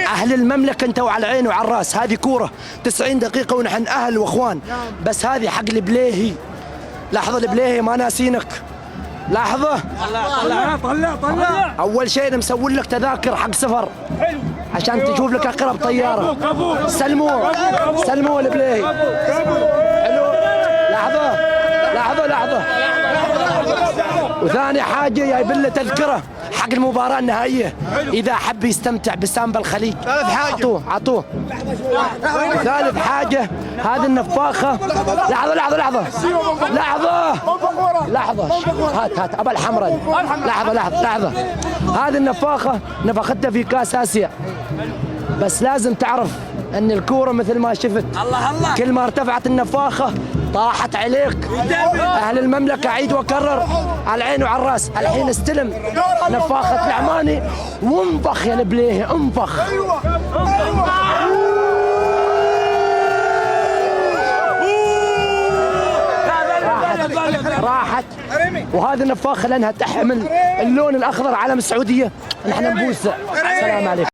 اهل المملكه انتوا على العين وعلى الراس. هذه كوره 90 دقيقه ونحن اهل واخوان، بس هذه حق البليهي. لحظه البليهي ما ناسينك. لحظه. طلع. اول شيء مسوي لك تذاكر حق سفر عشان تشوف لك اقرب طياره. سلموا البليهي. حلو. لحظه. وثاني حاجه جايب له تذكره حق المباراه النهائيه اذا حب يستمتع بسامبا الخليج. عطوه. ثالث حاجه هذه النفاخه. لحظه. هات ابا الحمراء. لحظه. هذه النفاخه نفختها في كاس اسيا، بس لازم تعرف ان الكوره مثل ما شفت الله كل ما ارتفعت النفاخه طاحت عليك. اهل المملكه عيد واكرر على العين وعلى الراس. الحين استلم نفاخه العماني وانفخ يا البليهي انفخ. راحت. وهذه النفاخه لانها تحمل اللون الاخضر علم السعوديه. نحن نبوسها. السلام عليكم.